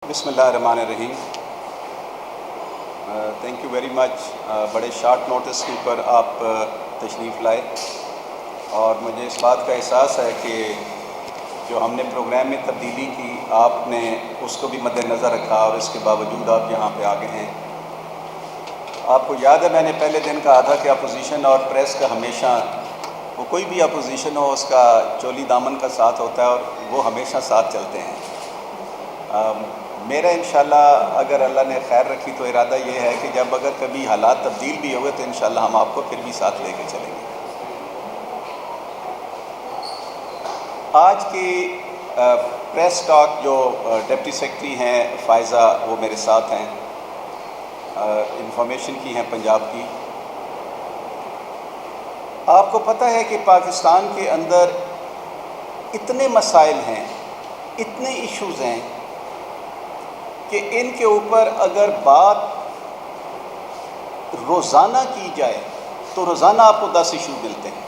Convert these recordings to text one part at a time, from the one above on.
بسم اللہ الرحمن الرحیم. Thank you very much. بڑے شارٹ نوٹس کے اوپر آپ تشریف لائے اور مجھے اس بات کا احساس ہے کہ جو ہم نے پروگرام میں تبدیلی کی آپ نے اس کو بھی مد نظر رکھا اور اس کے باوجود آپ یہاں پہ آ گئے ہیں. آپ کو یاد ہے میں نے پہلے دن کہا تھا کہ اپوزیشن اور پریس کا ہمیشہ وہ کوئی بھی اپوزیشن ہو اس کا چولی دامن کا ساتھ ہوتا ہے اور وہ ہمیشہ ساتھ چلتے ہیں. میرا انشاءاللہ اگر اللہ نے خیر رکھی تو ارادہ یہ ہے کہ جب اگر کبھی حالات تبدیل بھی ہوئے تو انشاءاللہ ہم آپ کو پھر بھی ساتھ لے کے چلیں گے. آج کی پریس ٹاک جو ڈپٹی سیکرٹری ہیں فائزہ وہ میرے ساتھ ہیں, انفارمیشن کی ہیں پنجاب کی. آپ کو پتہ ہے کہ پاکستان کے اندر اتنے مسائل ہیں, اتنے ایشوز ہیں کہ ان کے اوپر اگر بات روزانہ کی جائے تو روزانہ آپ کو 10 ایشو ملتے ہیں.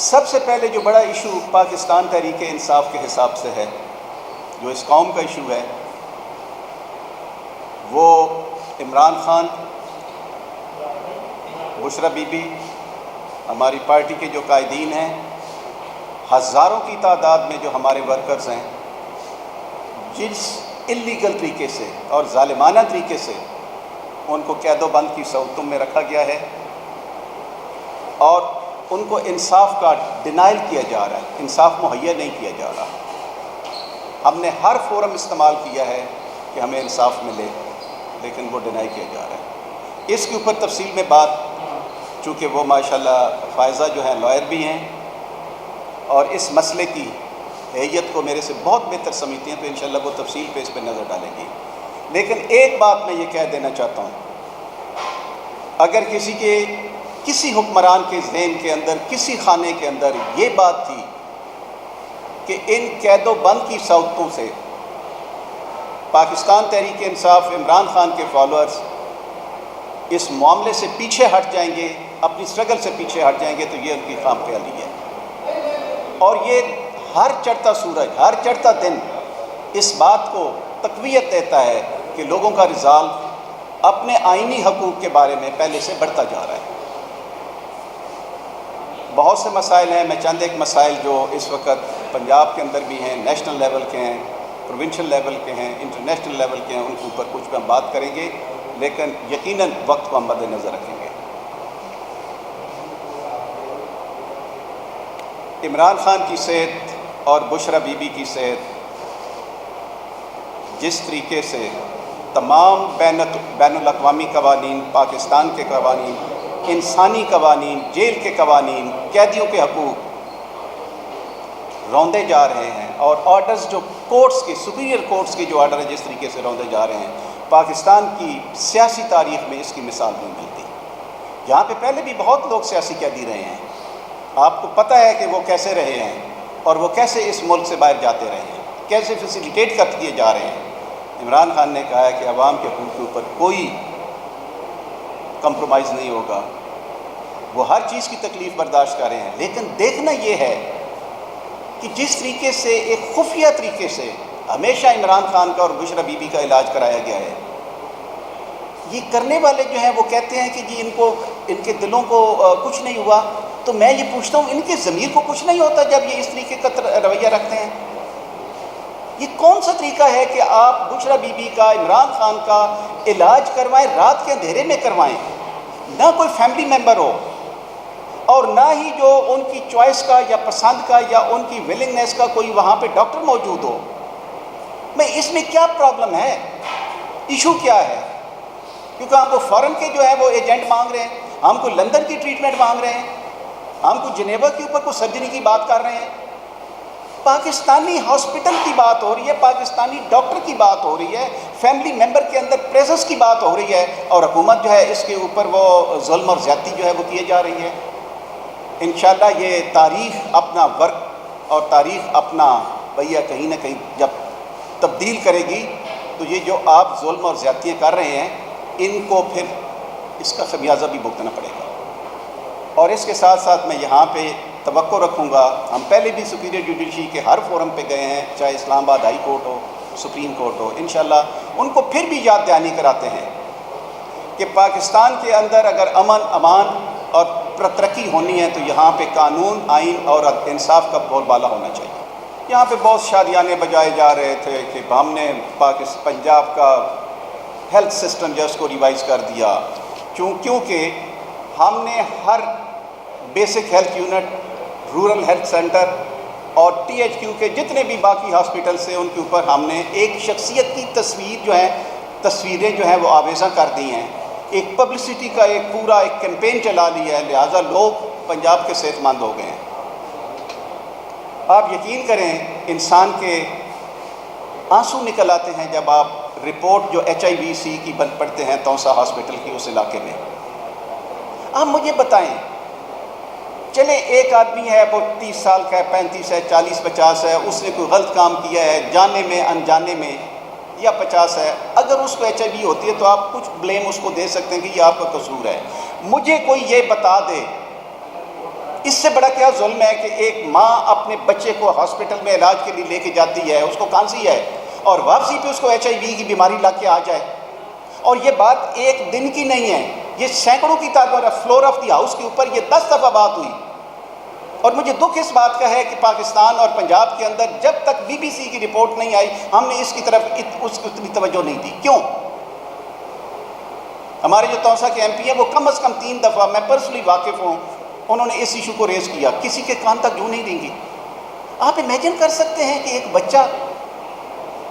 سب سے پہلے جو بڑا ایشو پاکستان تحریک انصاف کے حساب سے ہے, جو اس قوم کا ایشو ہے, وہ عمران خان, بشرا بی بی, ہماری پارٹی کے جو قائدین ہیں, ہزاروں کی تعداد میں جو ہمارے ورکرز ہیں جس انلیگل طریقے سے اور ظالمانہ طریقے سے ان کو قید و بند کی صورتوں میں رکھا گیا ہے اور ان کو انصاف کا ڈینائل کیا جا رہا ہے, انصاف مہیا نہیں کیا جا رہا. ہم نے ہر فورم استعمال کیا ہے کہ ہمیں انصاف ملے لیکن وہ ڈینائی کیا جا رہا ہے. اس کے اوپر تفصیل میں بات, چونکہ وہ ماشاءاللہ فائزہ جو ہیں لائر بھی ہیں اور اس مسئلے کی اہلیت کو میرے سے بہت بہتر سمجھتی ہیں, تو انشاءاللہ وہ تفصیل پہ اس پہ نظر ڈالیں گی. لیکن ایک بات میں یہ کہہ دینا چاہتا ہوں, اگر کسی حکمران کے ذہن کے اندر, کسی خانے کے اندر یہ بات تھی کہ ان قید و بند کی صورتوں سے پاکستان تحریک انصاف عمران خان کے فالوورز اس معاملے سے پیچھے ہٹ جائیں گے, اپنی اسٹرگل سے پیچھے ہٹ جائیں گے, تو یہ ان کی خام خیالی ہے. اور یہ ہر چڑھتا سورج, ہر چڑھتا دن اس بات کو تقویت دیتا ہے کہ لوگوں کا رزالو اپنے آئینی حقوق کے بارے میں پہلے سے بڑھتا جا رہا ہے. بہت سے مسائل ہیں, میں چند ایک مسائل جو اس وقت پنجاب کے اندر بھی ہیں, نیشنل لیول کے ہیں, پروونشل لیول کے ہیں, انٹرنیشنل لیول کے ہیں, ان کے اوپر کچھ پہ ہم بات کریں گے, لیکن یقیناً وقت کو ہم مد نظر رکھیں گے. عمران خان کی صحت اور بشرا بی بی کی صحت جس طریقے سے تمام بین الاقوامی قوانین, پاکستان کے قوانین, انسانی قوانین, جیل کے قوانین, قیدیوں کے حقوق روندے جا رہے ہیں, اور آرڈرز جو کورٹس کے, سپیریئر کورٹس کے جو آرڈر ہیں جس طریقے سے روندے جا رہے ہیں, پاکستان کی سیاسی تاریخ میں اس کی مثال نہیں ملتی. یہاں پہ پہلے بھی بہت لوگ سیاسی قیدی رہے ہیں, آپ کو پتہ ہے کہ وہ کیسے رہے ہیں اور وہ کیسے اس ملک سے باہر جاتے رہے ہیں, کیسے فیسیلیٹیٹ کر دیے جا رہے ہیں. عمران خان نے کہا ہے کہ عوام کے حقوق کے اوپر کوئی کمپرومائز نہیں ہوگا, وہ ہر چیز کی تکلیف برداشت کر رہے ہیں. لیکن دیکھنا یہ ہے کہ جس طریقے سے ایک خفیہ طریقے سے ہمیشہ عمران خان کا اور بشرا بی بی کا علاج کرایا گیا ہے, یہ کرنے والے جو ہیں وہ کہتے ہیں کہ جی ان کے دلوں کو کچھ نہیں ہوا. تو میں یہ پوچھتا ہوں, ان کے ضمیر کو کچھ نہیں ہوتا جب یہ اس طریقے کا رویہ رکھتے ہیں؟ یہ کون سا طریقہ ہے کہ آپ بشرا بی بی کا, عمران خان کا علاج کروائیں, رات کے اندھیرے میں کروائیں, نہ کوئی فیملی ممبر ہو اور نہ ہی جو ان کی چوائس کا یا پسند کا یا ان کی ولنگنیس کا کوئی وہاں پہ ڈاکٹر موجود ہو؟ میں اس میں کیا پرابلم ہے, ایشو کیا ہے؟ کیونکہ ہم کو فورن کے جو ہے وہ ایجنٹ مانگ رہے ہیں, ہم کو لندن کی ٹریٹمنٹ مانگ رہے ہیں, ہم کو جنیوا کے اوپر کوئی سرجری کی بات کر رہے ہیں. پاکستانی ہاسپٹل کی بات ہو رہی ہے, پاکستانی ڈاکٹر کی بات ہو رہی ہے, فیملی ممبر کے اندر پریزنس کی بات ہو رہی ہے, اور حکومت جو ہے اس کے اوپر وہ ظلم اور زیادتی جو ہے وہ کیے جا رہی ہے. انشاءاللہ یہ تاریخ اپنا ورک اور تاریخ اپنا بھیا کہیں نہ کہیں جب تبدیل کرے گی, تو یہ جو آپ ظلم اور زیادتیاں کر رہے ہیں ان کو پھر اس کا خمیازہ بھی بھگتنا پڑے گا. اور اس کے ساتھ ساتھ میں یہاں پہ توقع رکھوں گا. ہم پہلے بھی سپیریئر جوڈیشری کے ہر فورم پہ گئے ہیں, چاہے اسلام آباد ہائی کورٹ ہو, سپریم کورٹ ہو. انشاءاللہ ان کو پھر بھی یاد دہانی کراتے ہیں کہ پاکستان کے اندر اگر امن, امان اور ترقی ہونی ہے تو یہاں پہ قانون, آئین اور انصاف کا بول بالا ہونا چاہیے. یہاں پہ بہت شادیانے بجائے جا رہے تھے کہ ہم نے پنجاب کا ہیلتھ سسٹم جو اس کو ریوائز کر دیا, کیونکہ ہم نے ہر basic health unit, rural health centre اور ٹی ایچ کیو کے جتنے بھی باقی ہاسپٹلس ہیں ان کے اوپر ہم نے ایک شخصیت کی تصویریں جو ہیں وہ آویزاں کر دی ہیں. ایک پبلسٹی کا ایک پورا ایک کیمپین چلا لیا ہے, لہٰذا لوگ پنجاب کے صحت مند ہو گئے ہیں. آپ یقین کریں انسان کے آنسو نکل آتے ہیں جب آپ رپورٹ جو HIV کی پڑھتے ہیں توسا ہاسپٹل کی اس علاقے میں. آپ مجھے بتائیں, چلے ایک آدمی ہے وہ 30 سال کا ہے, 35 ہے, 40 50 ہے, اس نے کوئی غلط کام کیا ہے جانے میں انجانے میں, یا 50 ہے, اگر اس کو HIV ہوتی ہے تو آپ کچھ بلیم اس کو دے سکتے ہیں کہ یہ آپ کا قصور ہے. مجھے کوئی یہ بتا دے اس سے بڑا کیا ظلم ہے کہ ایک ماں اپنے بچے کو ہاسپٹل میں علاج کے لیے لے کے جاتی ہے, اس کو کھانسی ہے اور واپسی پہ اس کو HIV کی بیماری لگ کے آ جائے. اور یہ بات ایک دن کی نہیں ہے, یہ سینکڑوں کی تعداد, فلور آف دی ہاؤس کے اوپر یہ 10 دفعہ بات ہوئی. اور مجھے دکھ اس بات کا ہے کہ پاکستان اور پنجاب کے اندر جب تک BBC کی رپورٹ نہیں آئی ہم نے اس کی طرف اس کو اتنی توجہ نہیں دی. کیوں؟ ہمارے جو توسا کے MP ہیں وہ کم از کم 3 دفعہ, میں پرسنلی واقف ہوں, انہوں نے اس ایشو کو ریز کیا, کسی کے کان تک جو نہیں دیں گی. آپ امیجن کر سکتے ہیں کہ ایک بچہ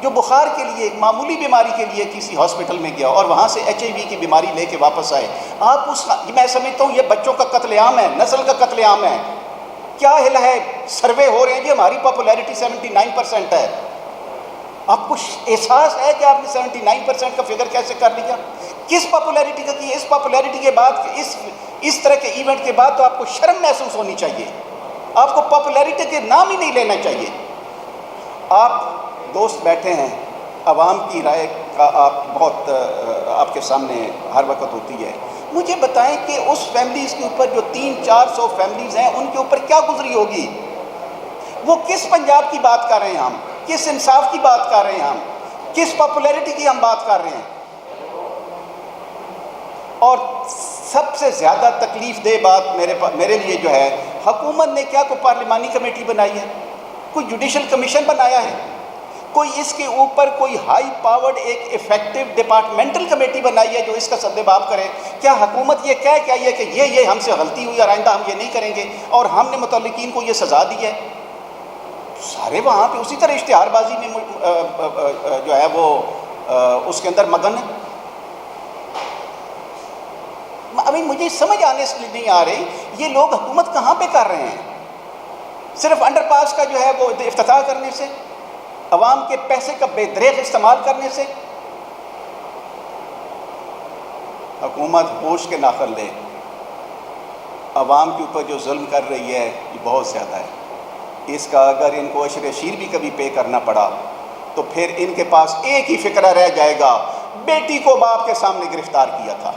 جو بخار کے لیے, ایک معمولی بیماری کے لیے کسی ہاسپٹل میں گیا اور وہاں سے HIV کی بیماری لے کے واپس آئے, آپ میں سمجھتا ہوں یہ بچوں کا قتل عام ہے, نسل کا قتل عام ہے. کیا ہلا ہے, سروے ہو رہے ہیں جی, ہماری پاپولیرٹی 79% ہے. آپ کو احساس ہے کہ آپ نے 79% کا فگر کیسے کر لیا؟ کس پاپولیرٹی کا کی؟ اس پاپولیرٹی کے بعد, اس طرح کے ایونٹ کے بعد تو آپ کو شرم محسوس ہونی چاہیے, آپ کو پاپولیرٹی کے نام ہی نہیں لینا چاہیے. آپ دوست بیٹھے ہیں, عوام کی رائے کا آپ بہت آپ کے سامنے ہر وقت ہوتی ہے. مجھے بتائیں کہ اس فیملیز کے اوپر جو 300-400 فیملیز ہیں ان کے اوپر کیا گزری ہوگی؟ وہ کس پنجاب کی بات کر رہے ہیں ہم, کس انصاف کی بات کر رہے ہیں ہم, کس پاپولیرٹی کی ہم بات کر رہے ہیں؟ اور سب سے زیادہ تکلیف دہ بات میرے لیے جو ہے, حکومت نے کیا کوئی پارلیمانی کمیٹی بنائی ہے, کوئی جوڈیشل کمیشن بنایا ہے, کوئی اس کے اوپر کوئی ہائی پاورڈ ایک افیکٹو ڈپارٹمنٹل کمیٹی بنائی ہے جو اس کا سدباب کرے؟ کیا حکومت یہ کہہ کے آئی ہے کہ یہ ہم سے غلطی ہوئی اور آئندہ ہم یہ نہیں کریں گے اور ہم نے متعلقین کو یہ سزا دی ہے؟ سارے وہاں پہ اسی طرح اشتہار بازی میں جو ہے وہ اس کے اندر مگن ہے. ابھی مجھے سمجھ آنے سے نہیں آ رہی یہ لوگ حکومت کہاں پہ کر رہے ہیں؟ صرف انڈر پاس کا جو ہے وہ افتتاح کرنے سے, عوام کے پیسے کا بے دریغ استعمال کرنے سے. حکومت ہوش کے ناخن لے, عوام کے اوپر جو ظلم کر رہی ہے یہ بہت زیادہ ہے. اس کا اگر ان کو عشر شیر بھی کبھی پے کرنا پڑا تو پھر ان کے پاس ایک ہی فکرہ رہ جائے گا, بیٹی کو باپ کے سامنے گرفتار کیا تھا.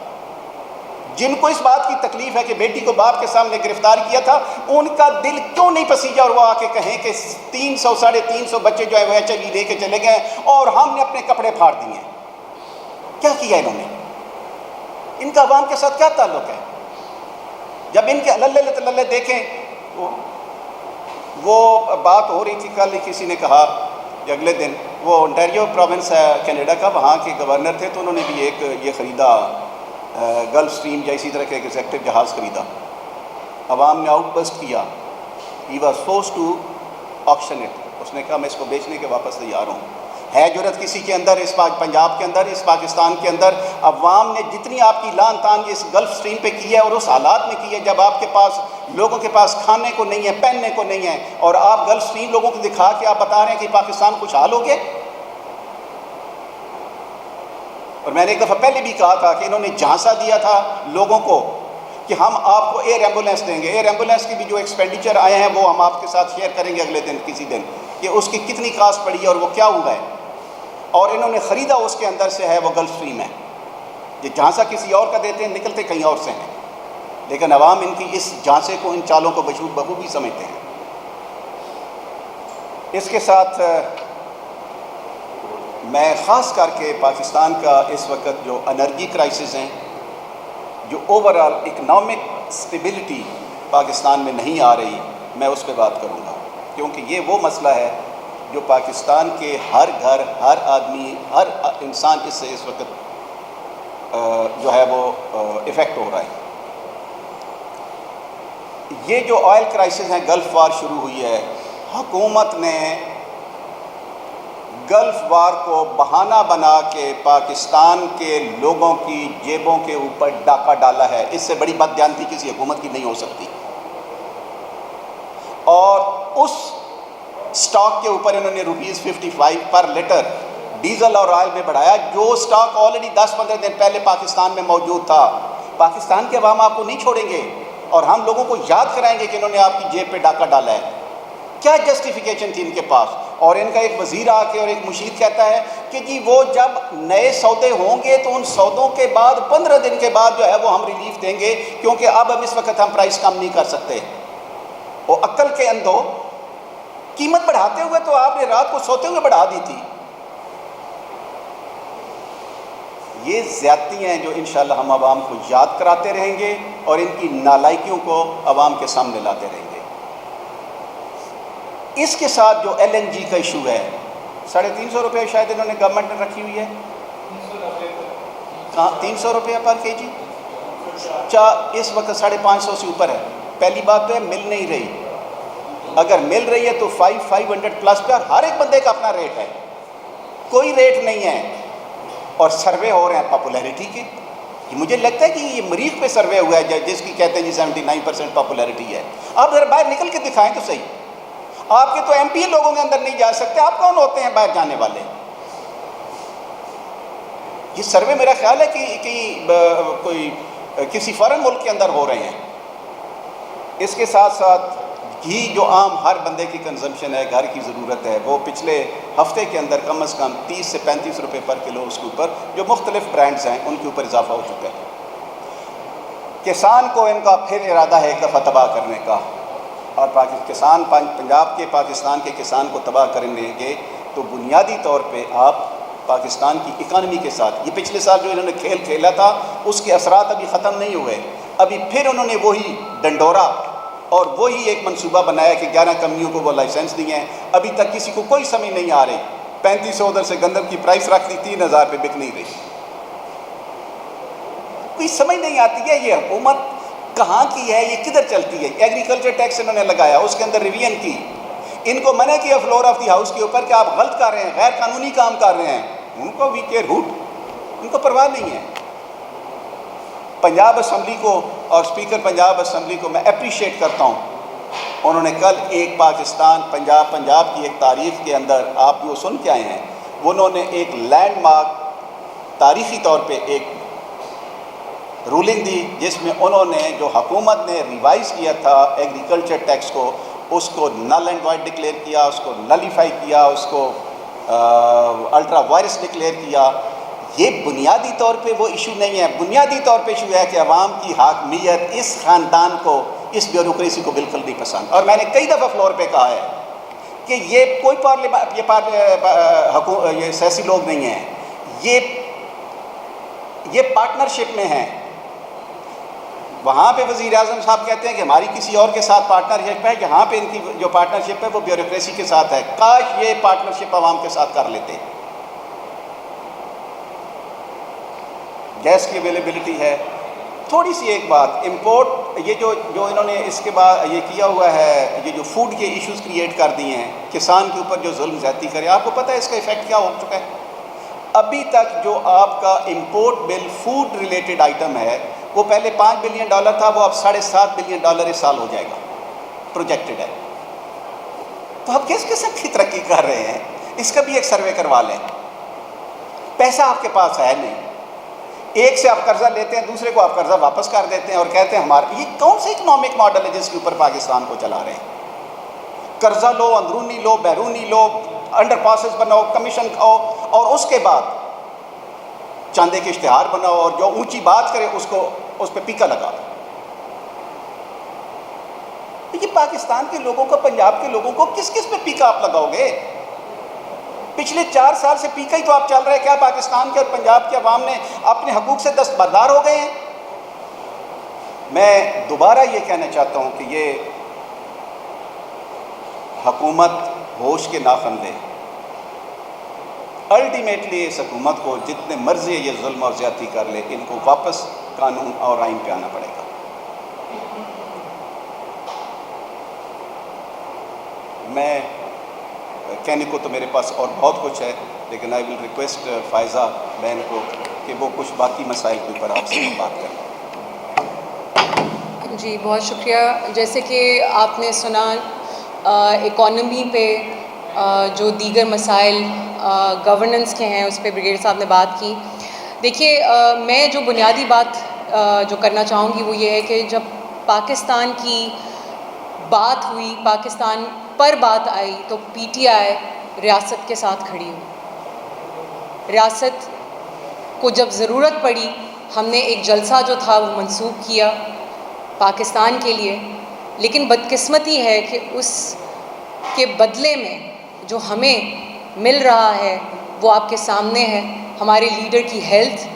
جن کو اس بات کی تکلیف ہے کہ بیٹی کو باپ کے سامنے گرفتار کیا تھا, ان کا دل کیوں نہیں پسیجا اور وہ آ کے کہیں کہ 300-350 بچے جو ہے وہ HIV لے کے چلے گئے اور ہم نے اپنے کپڑے پھاڑ دیے. کیا کیا انہوں نے؟ ان کا عوام کے ساتھ کیا تعلق ہے؟ جب ان کے اللہ دیکھیں, وہ بات ہو رہی تھی کل, کسی نے کہا اگلے دن, وہ انٹیریو پروونس ہے کینیڈا کا, وہاں کے گورنر تھے تو انہوں نے بھی ایک یہ خریدا, گلف سٹریم یا اسی طرح کے ایگزیکٹو جہاز خریدا. عوام نے آؤٹ بسٹ کیا, he was forced to auction it. اس نے کہا میں اس کو بیچنے کے واپس تیار ہوں. ہے جرأت کسی کے اندر, اس پنجاب کے اندر, اس پاکستان کے اندر عوام نے جتنی آپ کی لان تان اس گلف سٹریم پہ کی ہے اور اس حالات میں کی ہے جب آپ کے پاس لوگوں کے پاس کھانے کو نہیں ہے, پہننے کو نہیں ہے, اور آپ گلف سٹریم لوگوں کو دکھا کے آپ بتا رہے ہیں کہ پاکستان خوشحال ہو گئے. اور میں نے ایک دفعہ پہلے بھی کہا تھا کہ انہوں نے جھانسا دیا تھا لوگوں کو کہ ہم آپ کو ایئر ایمبولینس دیں گے. ایئر ایمبولینس کی بھی جو ایکسپینڈیچر آئے ہیں وہ ہم آپ کے ساتھ شیئر کریں گے اگلے دن کسی دن, کہ اس کی کتنی کاسٹ پڑی ہے اور وہ کیا ہوا ہے. اور انہوں نے خریدا اس کے اندر سے ہے وہ گلف سٹریم ہے. یہ جھانسا کسی اور کا دیتے ہیں, نکلتے کہیں اور سے ہیں. لیکن عوام ان کی اس جھانسے کو، ان چالوں کو بخوبی سمجھتے ہیں۔ اس کے ساتھ میں خاص کر کے پاکستان کا اس وقت جو انرجی کرائسس ہیں، جو اوورآل اکنامک سٹیبلٹی پاکستان میں نہیں آ رہی، میں اس پہ بات کروں گا، کیونکہ یہ وہ مسئلہ ہے جو پاکستان کے ہر گھر، ہر آدمی، ہر انسان اس سے اس وقت جو ہے وہ افیکٹ ہو رہا ہے۔ یہ جو آئل کرائسس ہیں، گلف وار شروع ہوئی ہے، حکومت نے گلف وار کو بہانہ بنا کے پاکستان کے لوگوں کی جیبوں کے اوپر ڈاکہ ڈالا ہے۔ اس سے بڑی بددیانتی کسی حکومت کی نہیں ہو سکتی۔ اور اس سٹاک کے اوپر انہوں نے ₹55 پر لیٹر ڈیزل اور آئل میں بڑھایا، جو سٹاک آلریڈی 10-15 دن پہلے پاکستان میں موجود تھا۔ پاکستان کے عوام آپ کو نہیں چھوڑیں گے، اور ہم لوگوں کو یاد کرائیں گے کہ انہوں نے آپ کی جیب پہ ڈاکہ ڈالا ہے۔ کیا جسٹیفیکیشن تھی ان کے پاس؟ اور ان کا ایک وزیر آ کے اور ایک مشیر کہتا ہے کہ جی وہ جب نئے سودے ہوں گے تو ان سودوں کے بعد 15 دن کے بعد جو ہے وہ ہم ریلیف دیں گے، کیونکہ اب اس وقت ہم پرائس کم نہیں کر سکتے۔ وہ عقل کے اندھو، قیمت بڑھاتے ہوئے تو آپ نے رات کو سوتے ہوئے بڑھا دی تھی۔ یہ زیادتیاں ہیں جو انشاءاللہ ہم عوام کو یاد کراتے رہیں گے اور ان کی نالائکیوں کو عوام کے سامنے لاتے رہیں گے۔ اس کے ساتھ جو LNG کا ایشو ہے، 350 روپے شاید انہوں نے گورنمنٹ نے رکھی ہوئی ہے، 300 روپے پر کے جی، اس وقت 550 سے اوپر ہے۔ پہلی بات تو ہے مل نہیں رہی، اگر مل رہی ہے تو 500 پلس پہ، ہر ایک بندے کا اپنا ریٹ ہے، کوئی ریٹ نہیں ہے۔ اور سروے ہو رہے ہیں پاپولیرٹی کے، مجھے لگتا ہے کہ یہ مریخ پہ سروے ہوا ہے جس کی کہتے ہیں جی 79% پاپولیرٹی ہے۔ آپ ذرا باہر نکل کے دکھائیں تو صحیح، آپ کے تو MP لوگوں کے اندر نہیں جا سکتے، آپ کون ہوتے ہیں باہر جانے والے؟ یہ سروے میرا خیال ہے کہ کوئی کسی فارن ملک کے اندر ہو رہے ہیں۔ اس کے ساتھ ساتھ گھی جو عام ہر بندے کی کنزمپشن ہے، گھر کی ضرورت ہے، وہ پچھلے ہفتے کے اندر کم از کم 30 سے 35 روپے پر کلو اس کے اوپر جو مختلف برانڈز ہیں ان کے اوپر اضافہ ہو چکا ہے۔ کسان کو ان کا پھر ارادہ ہے ایک دفعہ تباہ کرنے کا، اور کسان پنجاب کے، پاکستان کے کسان کو تباہ کریں گے تو بنیادی طور پہ آپ پاکستان کی اکانومی کے ساتھ، یہ پچھلے سال جو انہوں نے کھیل کھیلا تھا اس کے اثرات ابھی ختم نہیں ہوئے، ابھی پھر انہوں نے وہی ڈنڈورا اور وہی ایک منصوبہ بنایا کہ 11 کمپنیوں کو وہ لائسنس دیے ہیں۔ ابھی تک کسی کو کوئی سمجھ نہیں آ رہی، 3500 ادھر سے گندم کی پرائس رکھ دی، 3000 پہ بک نہیں رہی، کوئی سمجھ نہیں آتی ہے یہ حکومت کہاں کی ہے، یہ کدھر چلتی ہے۔ ایگریکلچر ٹیکس انہوں نے لگایا، اس کے اندر ریویژن کی، ان کو منع کیا فلور آف دی ہاؤس کے اوپر کہ آپ غلط کر رہے ہیں، غیر قانونی کام کر رہے ہیں، ان کو وی کیئر ہوٹ، ان کو پرواہ نہیں ہے۔ پنجاب اسمبلی کو اور اسپیکر پنجاب اسمبلی کو میں اپریشیٹ کرتا ہوں، انہوں نے کل ایک پاکستان پنجاب کی ایک تاریخ کے اندر آپ جو سن کے آئے ہیں، انہوں نے ایک لینڈ مارک تاریخی طور پہ ایک رولنگ دی، جس میں انہوں نے جو حکومت نے ریوائز کیا تھا ایگریکلچر ٹیکس کو، اس کو نل اینڈ وائڈ ڈکلیئر کیا، اس کو نلیفائی کیا، اس کو الٹرا وائرس ڈکلیئر کیا۔ یہ بنیادی طور پہ وہ ایشو نہیں ہے، بنیادی طور پہ ایشو ہے کہ عوام کی حاکمیت اس خاندان کو، اس بیوروکریسی کو بالکل نہیں پسند۔ اور میں نے کئی دفعہ فلور پہ کہا ہے کہ یہ کوئی یہ سیاسی لوگ نہیں ہیں، یہ پارٹنرشپ میں ہیں۔ وہاں پہ وزیر اعظم صاحب کہتے ہیں کہ ہماری کسی اور کے ساتھ پارٹنرشپ ہے، یہاں پہ ان کی جو پارٹنرشپ ہے وہ بیوروکریسی کے ساتھ ہے۔ کاش یہ پارٹنرشپ عوام کے ساتھ کر لیتے۔ گیس کی اویلیبلٹی ہے، تھوڑی سی ایک بات، امپورٹ، یہ جو انہوں نے اس کے بعد یہ کیا ہوا ہے، یہ جو فوڈ کے ایشوز کریٹ کر دیے ہیں، کسان کے اوپر جو ظلم زیادتی کرے، آپ کو پتہ ہے اس کا ایفیکٹ کیا ہو چکا ہے؟ ابھی تک جو آپ کا امپورٹ بل فوڈ ریلیٹڈ آئٹم ہے، وہ پہلے $5 بلین تھا، وہ اب $7.5 بلین اس سال ہو جائے گا، پروجیکٹڈ ہے۔ تو آپ کس قسم کی ترقی کر رہے ہیں؟ اس کا بھی ایک سروے کروا لیں۔ پیسہ آپ کے پاس ہے نہیں، ایک سے آپ قرضہ لیتے ہیں، دوسرے کو آپ قرضہ واپس کر دیتے ہیں اور کہتے ہیں ہمارا، یہ کون سے اکنامک ماڈل ہے جس کے اوپر پاکستان کو چلا رہے ہیں؟ قرضہ لو، اندرونی لو، بیرونی لو، انڈر پاسز بناؤ، کمیشن کھاؤ، اور اس کے بعد چاندے کے اشتہار بناؤ، اور جو اونچی بات کرے اس پہ پیکا لگا دو۔ یہ پاکستان کے لوگوں کو، پنجاب کے لوگوں کو کس کس پہ پیکا آپ لگاؤ گے؟ پچھلے 4 سال سے پیکا ہی تو آپ چل رہے ہیں. کیا پاکستان کے اور پنجاب کے عوام نے اپنے حقوق سے دستبردار ہو گئے ہیں؟ میں دوبارہ یہ کہنا چاہتا ہوں کہ یہ حکومت ہوش کے ناخن دے. الٹیمیٹلی اس حکومت کو جتنے مرضی یہ ظلم اور زیادتی کر لے، ان کو واپس قانون اور آئین پہ آنا پڑے گا. میں کہنے کو تو میرے پاس اور بہت کچھ ہے، لیکن آئی ول ریکویسٹ فائزہ بہن کو کہ وہ کچھ باقی مسائل کے اوپر آپ سے بات کریں. جی بہت شکریہ. جیسے کہ آپ نے سنا اکانومی پہ جو دیگر مسائل گورننس کے ہیں اس پہ بریگیڈیئر صاحب نے بات کی. دیکھیے میں جو بنیادی بات جو کرنا چاہوں گی وہ یہ ہے کہ جب پاکستان کی بات ہوئی، پاکستان پر بات آئی تو پی ٹی آئی ریاست کے ساتھ کھڑی ہوئی. ریاست کو جب ضرورت پڑی ہم نے ایک جلسہ جو تھا وہ منسوخ کیا پاکستان کے لیے، لیکن بدقسمتی ہے کہ اس کے بدلے میں جو ہمیں مل رہا ہے وہ آپ کے سامنے ہے. ہمارے لیڈر کی ہیلتھ،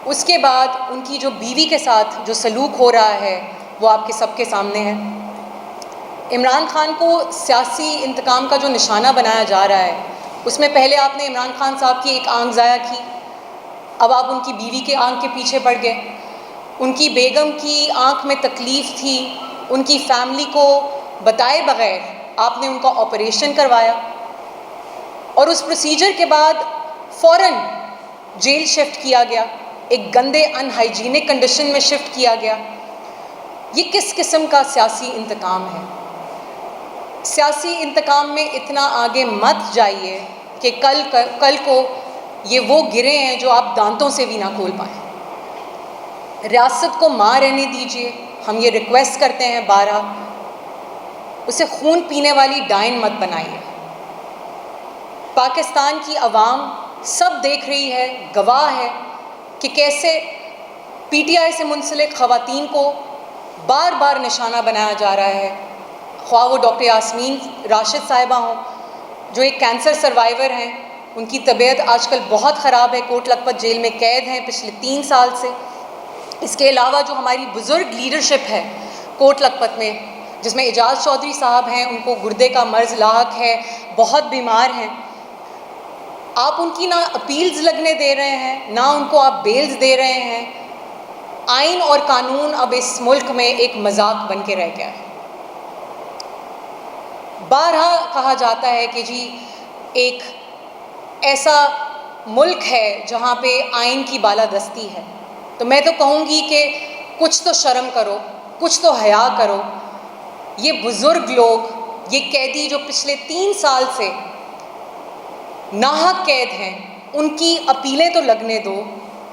اس کے بعد ان کی جو بیوی کے ساتھ جو سلوک ہو رہا ہے وہ آپ کے سب کے سامنے ہے. عمران خان کو سیاسی انتقام کا جو نشانہ بنایا جا رہا ہے، اس میں پہلے آپ نے عمران خان صاحب کی ایک آنکھ ضائع کی، اب آپ ان کی بیوی کے آنکھ کے پیچھے پڑ گئے. ان کی بیگم کی آنکھ میں تکلیف تھی، ان کی فیملی کو بتائے بغیر آپ نے ان کا آپریشن کروایا، اور اس پروسیجر کے بعد فوراً جیل شفٹ کیا گیا، ایک گندے ان ہائیجینک کنڈیشن میں شفٹ کیا گیا. یہ کس قسم کا سیاسی انتقام ہے؟ سیاسی انتقام میں اتنا آگے مت جائیے کہ کل کو یہ وہ گرے ہیں جو آپ دانتوں سے بھی نہ کھول پائیں. ریاست کو ماں رہنے دیجیے. ہم یہ ریکویسٹ کرتے ہیں بارہا، اسے خون پینے والی ڈائن مت بنائیے. پاکستان کی عوام سب دیکھ رہی ہے، گواہ ہے کہ کیسے پی ٹی آئی سے منسلک خواتین کو بار بار نشانہ بنایا جا رہا ہے، خواہ وہ ڈاکٹر یاسمین راشد صاحبہ ہوں جو ایک کینسر سروائیور ہیں. ان کی طبیعت آج کل بہت خراب ہے، کوٹ لکھپت جیل میں قید ہیں پچھلے 3 سال سے. اس کے علاوہ جو ہماری بزرگ لیڈرشپ ہے کوٹ لکھپت میں، جس میں اعجاز چودھری صاحب ہیں، ان کو گردے کا مرض لاحق ہے، بہت بیمار ہیں. آپ ان کی نہ اپیلز لگنے دے رہے ہیں، نہ ان کو آپ بیلز دے رہے ہیں. آئین اور قانون اب اس ملک میں ایک مذاق بن کے رہ گیا ہے. بارہا کہا جاتا ہے کہ جی ایک ایسا ملک ہے جہاں پہ آئین کی بالادستی ہے، تو میں تو کہوں گی کہ کچھ تو شرم کرو، کچھ تو حیا کرو. یہ بزرگ لوگ، یہ قیدی جو پچھلے 3 سال سے ناحق قید ہیں، ان کی اپیلیں تو لگنے دو،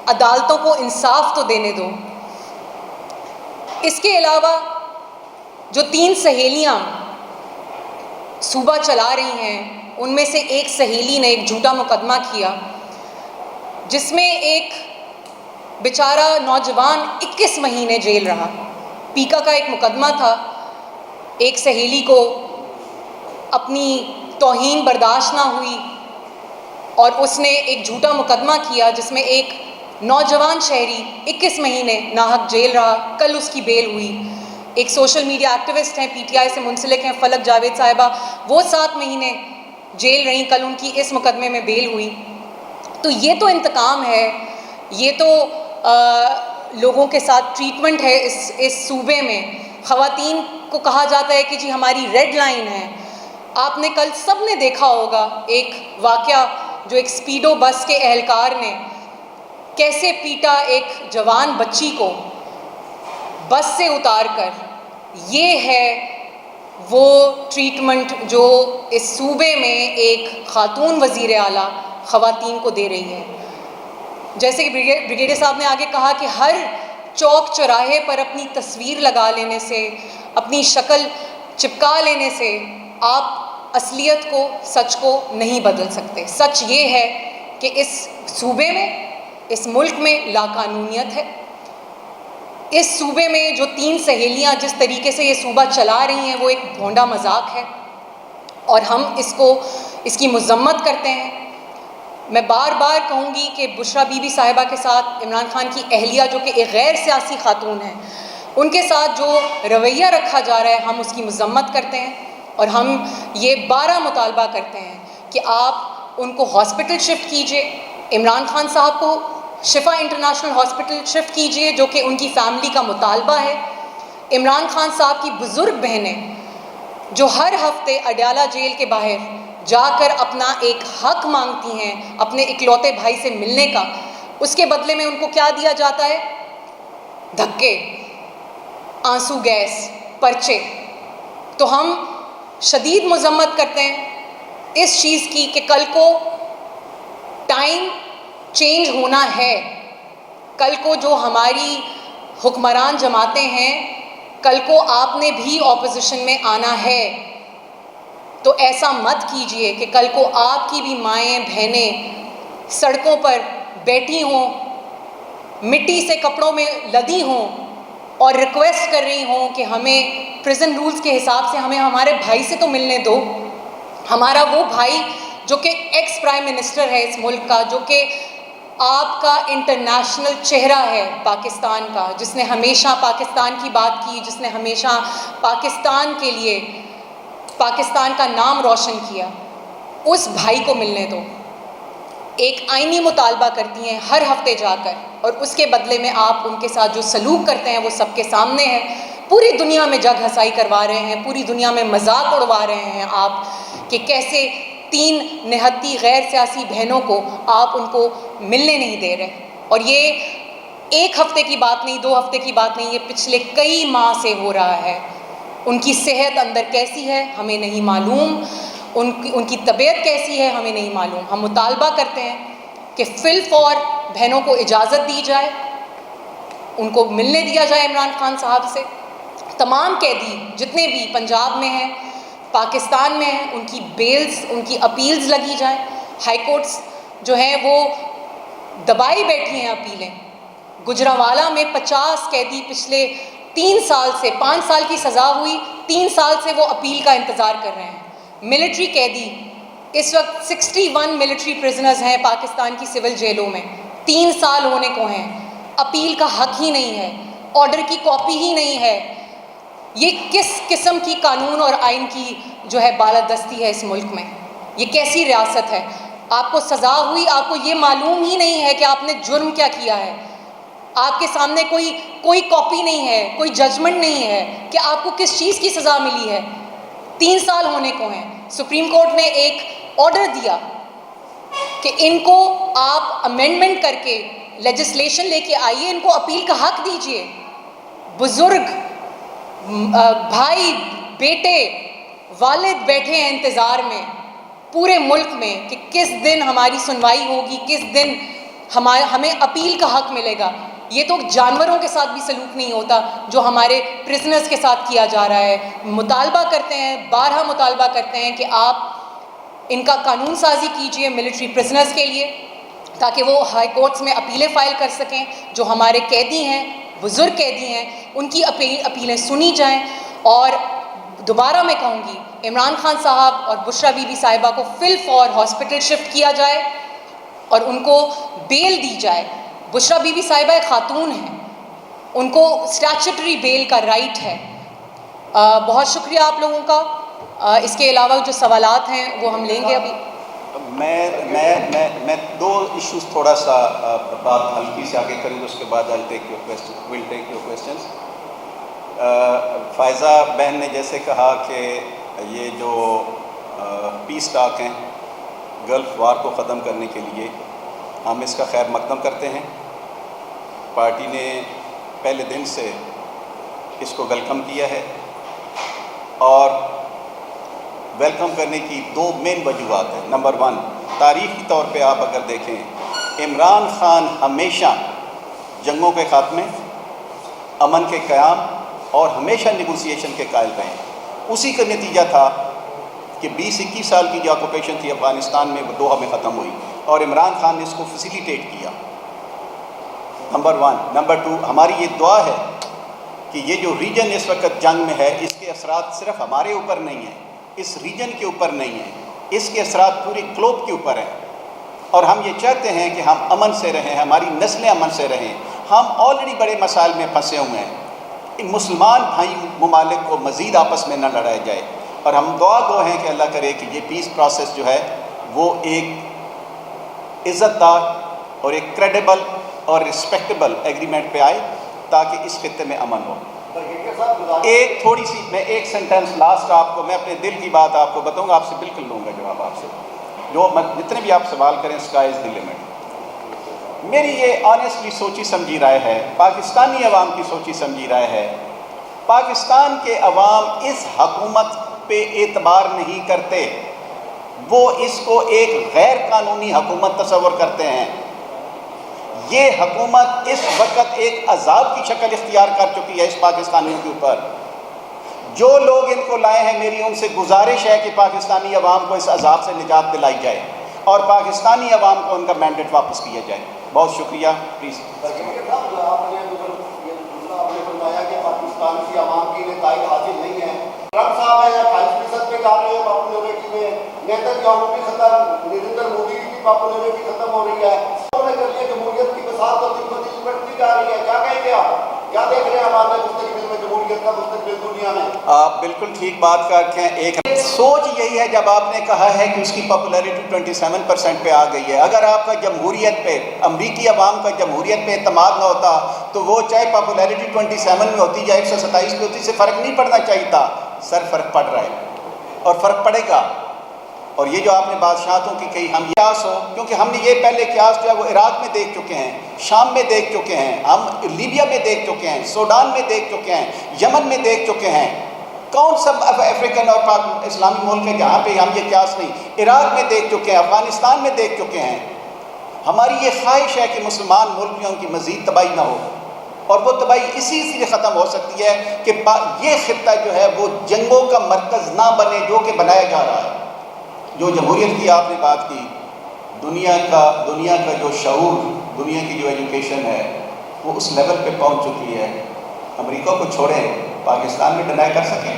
عدالتوں کو انصاف تو دینے دو. اس کے علاوہ جو 3 سہیلیاں صوبہ چلا رہی ہیں، ان میں سے ایک سہیلی نے ایک جھوٹا مقدمہ کیا جس میں ایک بیچارہ نوجوان 21 مہینے جیل رہا. پیکا کا ایک مقدمہ تھا، ایک سہیلی کو اپنی توہین برداشت نہ ہوئی اور اس نے ایک جھوٹا مقدمہ کیا جس میں ایک نوجوان شہری 21 مہینے ناحق جیل رہا. کل اس کی بیل ہوئی. ایک سوشل میڈیا ایکٹیوسٹ ہیں، پی ٹی آئی سے منسلک ہیں، فلک جاوید صاحبہ، وہ 7 مہینے جیل رہیں، کل ان کی اس مقدمے میں بیل ہوئی. تو یہ تو انتقام ہے، یہ تو لوگوں کے ساتھ ٹریٹمنٹ ہے. اس صوبے میں خواتین کو کہا جاتا ہے کہ جی ہماری ریڈ لائن ہے. آپ نے کل سب نے دیکھا ہوگا ایک واقعہ جو ایک اسپیڈو بس کے اہلکار نے کیسے پیٹا ایک جوان بچی کو بس سے اتار کر. یہ ہے وہ ٹریٹمنٹ جو اس صوبے میں ایک خاتون وزیر اعلیٰ خواتین کو دے رہی ہے. جیسے کہ بریگیڈیئر صاحب نے آگے کہا کہ ہر چوک چوراہے پر اپنی تصویر لگا لینے سے، اپنی شکل چپکا لینے سے آپ اصلیت کو، سچ کو نہیں بدل سکتے. سچ یہ ہے کہ اس صوبے میں، اس ملک میں لاقانونیت ہے. اس صوبے میں جو 3 سہیلیاں جس طریقے سے یہ صوبہ چلا رہی ہیں وہ ایک بھونڈا مذاق ہے، اور ہم اس کی مذمت کرتے ہیں۔ میں بار بار کہوں گی کہ بشریٰ بی بی صاحبہ کے ساتھ عمران خان کی اہلیہ جو کہ ایک غیر سیاسی خاتون ہیں، ان کے ساتھ جو رویہ رکھا جا رہا ہے ہم اس کی مذمت کرتے ہیں، اور ہم یہ 12 مطالبہ کرتے ہیں کہ آپ ان کو ہاسپٹل شفٹ کیجئے، عمران خان صاحب کو شفا انٹرنیشنل ہاسپٹل شفٹ کیجئے جو کہ ان کی فیملی کا مطالبہ ہے۔ عمران خان صاحب کی بزرگ بہنیں جو ہر ہفتے اڈیالہ جیل کے باہر جا کر اپنا ایک حق مانگتی ہیں اپنے اکلوتے بھائی سے ملنے کا، اس کے بدلے میں ان کو کیا دیا جاتا ہے؟ دھکے، آنسو گیس، پرچے۔ تو ہم شدید مذمت کرتے ہیں اس چیز کی کہ کل کو ٹائم چینج ہونا ہے، کل کو جو ہماری حکمران جماعتیں ہیں، کل کو آپ نے بھی اپوزیشن میں آنا ہے، تو ایسا مت کیجئے کہ کل کو آپ کی بھی مائیں بہنیں سڑکوں پر بیٹھی ہوں، مٹی سے کپڑوں میں لدی ہوں اور ریکویسٹ کر رہی ہوں کہ ہمیں پریزن رولز کے حساب سے ہمیں ہمارے بھائی سے تو ملنے دو، ہمارا وہ بھائی جو کہ ایکس پرائم منسٹر ہے اس ملک کا، جو کہ آپ کا انٹرنیشنل چہرہ ہے پاکستان کا، جس نے ہمیشہ پاکستان کی بات کی، جس نے ہمیشہ پاکستان کے لیے پاکستان کا نام روشن کیا، اس بھائی کو ملنے دو۔ ایک آئینی مطالبہ کرتی ہیں ہر ہفتے جا کر، اور اس کے بدلے میں آپ ان کے ساتھ جو سلوک کرتے ہیں وہ سب کے سامنے ہے، پوری دنیا میں جگ ہنسائی کروا رہے ہیں، پوری دنیا میں مذاق اڑوا رہے ہیں آپ کہ کیسے 3 نہتی غیر سیاسی بہنوں کو آپ ان کو ملنے نہیں دے رہے، اور یہ 1 ہفتے کی بات نہیں، 2 ہفتے کی بات نہیں، یہ پچھلے کئی ماہ سے ہو رہا ہے۔ ان کی صحت اندر کیسی ہے ہمیں نہیں معلوم، ان کی طبیعت کیسی ہے ہمیں نہیں معلوم۔ ہم مطالبہ کرتے ہیں کہ فی الفور بہنوں کو اجازت دی جائے، ان کو ملنے دیا جائے عمران خان صاحب سے۔ تمام قیدی جتنے بھی پنجاب میں ہیں، پاکستان میں ہیں، ان کی بیلز، ان کی اپیلز لگی جائیں۔ ہائی کورٹس جو ہیں وہ دبائی بیٹھی ہیں اپیلیں۔ گجرانوالہ میں 50 قیدی پچھلے 3 سال سے، 5 سال کی سزا ہوئی، 3 سال سے وہ اپیل کا انتظار کر رہے ہیں۔ ملٹری قیدی اس وقت 61 ملٹری پرزنرز ہیں پاکستان کی سول جیلوں میں، 3 سال ہونے کو ہیں، اپیل کا حق ہی نہیں ہے، آرڈر کی کاپی ہی نہیں ہے۔ یہ کس قسم کی قانون اور آئین کی جو ہے بالادستی ہے اس ملک میں؟ یہ کیسی ریاست ہے؟ آپ کو سزا ہوئی، آپ کو یہ معلوم ہی نہیں ہے کہ آپ نے جرم کیا کیا ہے، آپ کے سامنے کوئی کاپی نہیں ہے، کوئی ججمنٹ نہیں ہے کہ آپ کو کس چیز کی سزا ملی ہے۔ 3 سال ہونے کو ہیں، سپریم کورٹ نے ایک آرڈر دیا کہ ان کو آپ امینڈمنٹ کر کے لیجسلیشن لے کے آئیے، ان کو اپیل کا حق دیجئے۔ بزرگ بھائی، بیٹے، والد بیٹھے ہیں انتظار میں پورے ملک میں کہ کس دن ہماری سنوائی ہوگی، کس دن ہمیں اپیل کا حق ملے گا۔ یہ تو جانوروں کے ساتھ بھی سلوک نہیں ہوتا جو ہمارے پرزنرز کے ساتھ کیا جا رہا ہے۔ مطالبہ کرتے ہیں، 12 مطالبہ کرتے ہیں کہ آپ ان کا قانون سازی کیجئے ملٹری پرزنرز کے لیے، تاکہ وہ ہائی کورٹس میں اپیلیں فائل کر سکیں۔ جو ہمارے قیدی ہیں، بزرگ قیدی ہیں، ان کی اپیلیں سنی جائیں۔ اور دوبارہ میں کہوں گی عمران خان صاحب اور بشریٰ بی بی صاحبہ کو فی الفور ہاسپٹل شفٹ کیا جائے اور ان کو بیل دی جائے۔ بشریٰ بی بی صاحبہ ایک خاتون ہیں، ان کو اسٹیچوٹری بیل کا رائٹ ہے۔ بہت شکریہ آپ لوگوں کا۔ اس کے علاوہ جو سوالات ہیں وہ ہم لیں گے ابھی۔ میں 2 ایشوز تھوڑا سا بات ہلکی سے آگے کروں گا، اس کے بعد ول ٹیک یور کویسچنز۔ فائزہ بہن نے جیسے کہا کہ یہ جو پیس ٹاک ہیں گلف وار کو ختم کرنے کے لیے، ہم اس کا خیر مقدم کرتے ہیں۔ پارٹی نے پہلے دن سے اس کو ویلکم کیا ہے، اور ویلکم کرنے کی 2 مین وجوہات ہیں۔ نمبر 1، تاریخی طور پہ آپ اگر دیکھیں، عمران خان ہمیشہ جنگوں کے خاتمے، امن کے قیام اور ہمیشہ نیگوسیشن کے قائل رہے ہیں۔ اسی کا نتیجہ تھا کہ 20-21 سال کی جو آکوپیشن تھی افغانستان میں، وہ دوحہ میں ختم ہوئی، اور عمران خان نے اس کو فیسیلیٹیٹ کیا۔ نمبر 1۔ نمبر 2، ہماری یہ دعا ہے کہ یہ جو ریجن اس وقت جنگ میں ہے اس کے اثرات صرف ہمارے اوپر نہیں ہیں، اس ریجن کے اوپر نہیں ہیں، اس کے اثرات پوری گلوب کے اوپر ہیں، اور ہم یہ چاہتے ہیں کہ ہم امن سے رہیں، ہماری نسلیں امن سے رہیں۔ ہم آلریڈی بڑے مسائل میں پھنسے ہوئے ہیں، ان مسلمان بھائی ممالک کو مزید آپس میں نہ لڑایا جائے، اور ہم دعا گو ہیں کہ اللہ کرے کہ یہ پیس پروسیس جو ہے وہ ایک عزت دار اور ایک کریڈیبل اور رسپیکٹیبل ایگریمنٹ پہ آئے تاکہ اس خطے میں امن ہو۔ ایک تھوڑی سی میں ایک سینٹنس لاسٹ آپ کو، میں اپنے دل کی بات آپ کو بتاؤں گا، آپ سے بالکل لوں گا جواب، آپ سے جو جتنے بھی آپ سوال کریں اسکائی از دی لمٹ۔ میری یہ آنیسٹلی سوچی سمجھی رائے ہے، پاکستانی عوام کی سوچی سمجھی رائے ہے، پاکستان کے عوام اس حکومت پہ اعتبار نہیں کرتے، وہ اس کو ایک غیر قانونی حکومت تصور کرتے ہیں۔ یہ حکومت اس وقت ایک عذاب کی شکل اختیار کر چکی ہے اس پاکستانیوں کے اوپر۔ جو لوگ ان کو لائے ہیں، میری ان سے گزارش ہے کہ پاکستانی عوام کو اس عذاب سے نجات دلائی جائے اور پاکستانی عوام کو ان کا مینڈیٹ واپس کیا جائے۔ بہت شکریہ، پلیز۔ آپ نے فرمایا کہ پاکستان کی عوام کی نتائج حاصل نہیں ہے۔ ٹرمپ صاحب ہے 28% پہ جا رہے ہیں پاپولیرٹی میں، نیتن یاہو کی ختم، نریندر مودی کی پاپولیرٹی ختم ہو رہی ہے، انہوں نے کر لیا جمہوریت کی بساط اور دلپتی بڑھتی جا رہی ہے۔ کیا کہیں گے آپ؟ کیا دیکھ رہے ہیں ہمارے مستقبل میں جمہوریت کا مستقبل دنیا میں؟ آپ بالکل ٹھیک بات کر کے ایک سوچ یہی ہے جب آپ نے کہا ہے کہ اس کی پاپولیرٹی 27% پہ آ گئی ہے۔ اگر آپ کا جمہوریت پہ، امریکی عوام کا جمہوریت پہ اعتماد نہ ہوتا تو وہ چاہے پاپولیرٹی 27 میں ہوتی یا 127 پہ ہوتی، سے فرق نہیں پڑنا چاہیے تھا۔ سر فرق پڑ رہا ہے اور فرق پڑے گا۔ اور یہ جو آپ نے بادشاہتوں کی کہی، ہم قیاس ہو، کیونکہ ہم نے یہ پہلے قیاس جو ہے وہ عراق میں دیکھ چکے ہیں، شام میں دیکھ چکے ہیں، ہم لیبیا میں دیکھ چکے ہیں، سوڈان میں دیکھ چکے ہیں، یمن میں دیکھ چکے ہیں۔ کون سا افریقن اور پاک اسلامی ملک ہے جہاں پہ ہم یہ قیاس نہیں؟ عراق میں دیکھ چکے ہیں، افغانستان میں دیکھ چکے ہیں۔ ہماری یہ خواہش ہے کہ مسلمان ملک میں ان کی مزید تباہی نہ ہو، اور وہ تباہی اسی سے ختم ہو سکتی ہے کہ یہ خطہ جو ہے وہ جنگوں کا مرکز نہ بنے جو کہ بنایا جا رہا ہے۔ جو جمہوریت کی آپ نے بات کی، دنیا کا جو شعور، دنیا کی جو ایجوکیشن ہے وہ اس لیول پہ پہنچ چکی ہے۔ امریکہ کو چھوڑیں، پاکستان میں ڈینائی کر سکیں؟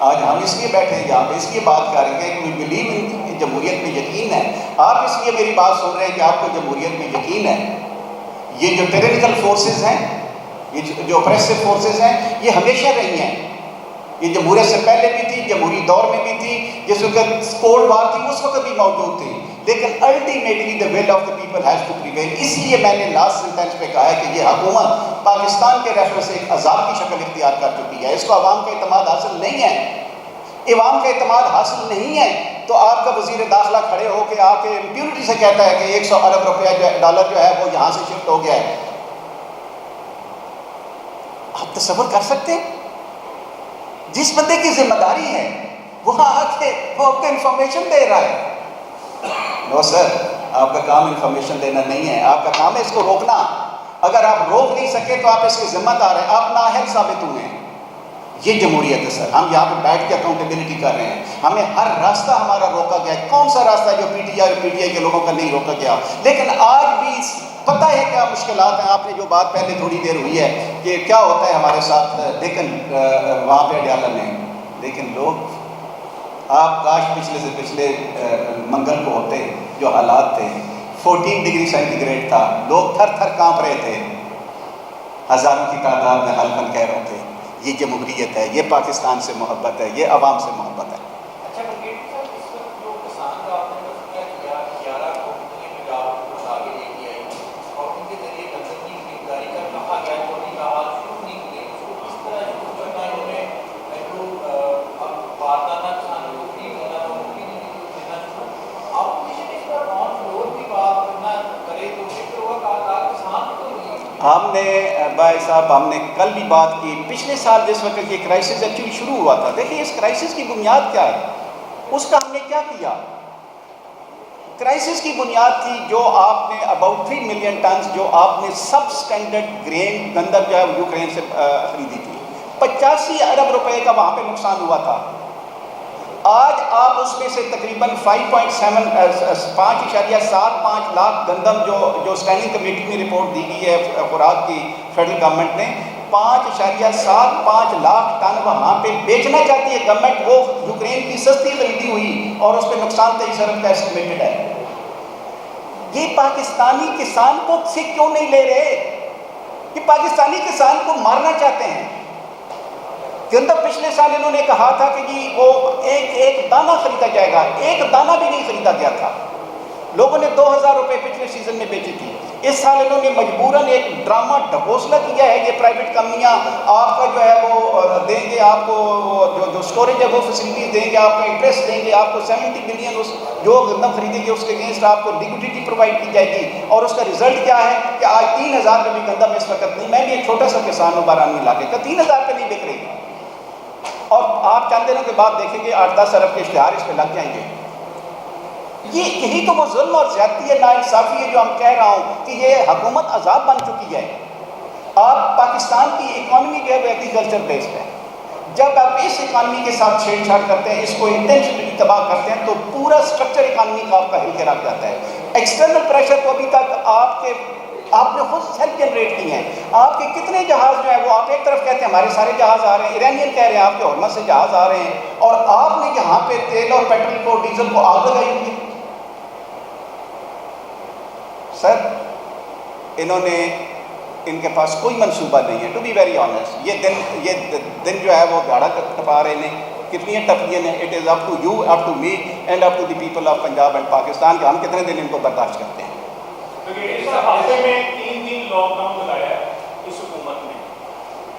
آج ہم اس لیے بیٹھے ہیں یہاں پہ، اس لیے بات کر رہے ہیں کہ بلیو ان جمہوریت میں یقین ہے۔ آپ اس لیے میری بات سن رہے ہیں کہ آپ کو جمہوریت میں یقین ہے۔ یہ جو ٹیرریکل فورسز ہیں، یہ جو اپریسو فورسز ہیں، یہ ہمیشہ رہی ہیں۔ یہ جمہوریت سے پہلے بھی تھی، جمہوری دور میں بھی تھی، جس وقت کولڈ وار تھی اس وقت بھی موجود تھی، لیکن ultimately the will of the people has to prevail۔ اس لیے میں نے لاسٹ سینٹینس پہ کہا ہے کہ یہ حکومت پاکستان کے ریفرنس سے ایک عذاب کی شکل اختیار کر چکی ہے۔ اس کو عوام کا اعتماد حاصل نہیں ہے۔ عوام کا اعتماد حاصل نہیں ہے تو آپ کا وزیر داخلہ کھڑے ہو کے آ کے امپیونٹی سے کہتا ہے کہ 100 ارب روپیہ ڈالر جو ہے وہ یہاں سے شفٹ ہو گیا ہے۔ آپ تصور کر سکتے ہیں؟ جس بندے کی ذمہ داری ہے وہاں آ کے وہ آپ کو انفارمیشن دے رہا ہے۔ نو سر، آپ کا کام انفارمیشن دینا نہیں ہے، آپ کا کام ہے اس کو روکنا۔ اگر آپ روک نہیں سکے تو آپ اس کے ذمہ دار ہیں، آپ نااہل ثابت ہوئے ہیں۔ یہ جمہوریت ہے سر، ہم یہاں پہ بیٹھ کے اکاؤنٹیبلٹی کر رہے ہیں۔ ہمیں ہر راستہ ہمارا روکا گیا ہے، کون سا راستہ جو پی ٹی آئی اور پی ٹی آئی کے لوگوں کا نہیں روکا گیا؟ لیکن آج بھی پتہ ہے کیا مشکلات ہیں۔ آپ نے جو بات پہلے تھوڑی دیر ہوئی ہے کہ کیا ہوتا ہے ہمارے ساتھ، لیکن وہاں پہ اڈیالہ میں، لیکن لوگ، آپ کاش پچھلے سے پچھلے منگل کو ہوتے، جو حالات تھے 14 ڈگری سینٹی گریڈ تھا، لوگ تھر تھر کانپ رہے تھے، ہزاروں کی تعداد میں حلقاً کہہ رہے تھے۔ یہ جمہوریت ہے، یہ پاکستان سے محبت ہے، یہ عوام سے محبت ہے۔ اچھا بریگیڈ صاحب، اس وقت جو کسان کا آپ نے کیا 11 کمپنیاں جو آپ آگے لے کے آئی اور ان کے ذریعے گندم کی خریداری کا کہا گیا تو ابھی آواز شروع نہیں ہوئی، اس کو کس طرح شروع کرنا ہے؟ انہوں نے جو اب باردانہ کسانوں کو فری ہونا تھا وہ بھی نہیں دینا شروع۔ Opposition us per on floor بھی بات کرنا کرے تو بہتر ہوگا کہ کسان کو ہم نے بھائی صاحب، ہم نے کل بھی بات کی، پچھلے سال جس وقت یہ کرائسس ایکچولی شروع ہوا تھا، دیکھیں اس کرائسس کی بنیاد کیا ہے، اس کا ہم نے کیا کیا؟ کرائسس کی بنیاد تھی جو آپ نے اباؤٹ 3 ملین ٹنز جو آپ نے سب سٹینڈرڈ گرین گندم جو ہے یوکرین سے خریدی تھی، 85 ارب روپے کا وہاں پہ نقصان ہوا تھا۔ آج آپ اس میں سے تقریباً 5.75 لاکھ گندم جو اسٹینڈنگ کمیٹی میں رپورٹ دی گئی ہے خوراک کی فیڈرل گورنمنٹ نے، 5.75 لاکھ ٹن وہاں پہ بیچنا چاہتی ہے گورنمنٹ، وہ یوکرین کی سستی خریدی ہوئی اور اس پہ نقصان 23 ارب کا ایسٹیمیٹڈ ہے۔ یہ پاکستانی کسان کو سے کیوں نہیں لے رہے؟ کہ پاکستانی کسان کو مارنا چاہتے ہیں۔ پچھلے سال انہوں نے کہا تھا کہ جی وہ ایک دانہ خریدا جائے گا، ایک دانہ بھی نہیں خریدا گیا تھا، لوگوں نے 2000 روپے پچھلے سیزن میں بیچی تھی۔ اس سال انہوں نے مجبوراً ایک ڈرامہ ڈھکوسلا کیا ہے، یہ پرائیویٹ کمپنیاں آپ کا جو ہے وہ دیں گے، آپ کو جو اسٹوریج ہے وہ فیسلٹیز دیں گے، آپ کو انٹرسٹ دیں گے، آپ کو 70 بلین جو گندم خریدیں گے اس کے اگینسٹ آپ کو لیکوڈیٹی پرووائڈ کی جائے گی، اور اس کا رزلٹ کیا ہے کہ آج 3000 کا بھی گندم اس وقت نہیں، میں بھی ایک چھوٹا سا کسان ہوں بارانی علاقے کا، 3000 پہ نہیں بک رہی، اور آپ چند دنوں کے بعد دیکھیں گے 8-10 ارب کے اشتہار اس پہ لگ جائیں گے۔ یہی تو وہ ظلم اور زیادتی ہے، ناانصافی ہے جو ہم کہہ رہا ہوں کہ یہ حکومت عذاب بن چکی ہے۔ آپ پاکستان کی اکانومی جو ہے وہ ایگریکلچر بیسڈ ہے، جب آپ اس اکانومی کے ساتھ چھیڑ چھاڑ کرتے ہیں، اس کو انٹینشنلی تباہ کرتے ہیں، تو پورا سٹرکچر اکانومی کا آپ کا ہل کے رکھ جاتا ہے۔ ایکسٹرنل پریشر کو ابھی تک آپ نے خود سیلف جنریٹ کی ہیں۔ آپ کے کتنے جہاز جو ہیں وہ آپ ایک طرف کہتے ہیں ہمارے سارے جہاز آ رہے ہیں، ایرانین کہہ رہے ہیں آپ کے ہرمز سے جہاز آ رہے ہیں، اور آپ نے یہاں پہ تیل اور پیٹرول کو ڈیزل کو آگ لگائی ہوئی ہے۔ سر انہوں نے ان کے پاس کوئی منصوبہ نہیں ہے، ٹو بی ویری آنیسٹ۔ یہ دن جو ہے وہ گاڑا ٹپا رہے ہیں، کتنی ٹپیاں ہیں، it is up to you, up to me and up to the people of Punjab and Pakistan کہ ہم کتنے دن ان کو برداشت کرتے ہیں۔ ہفتے میں 3 دن لاک ڈاؤن لگایا ہے اس حکومت نے،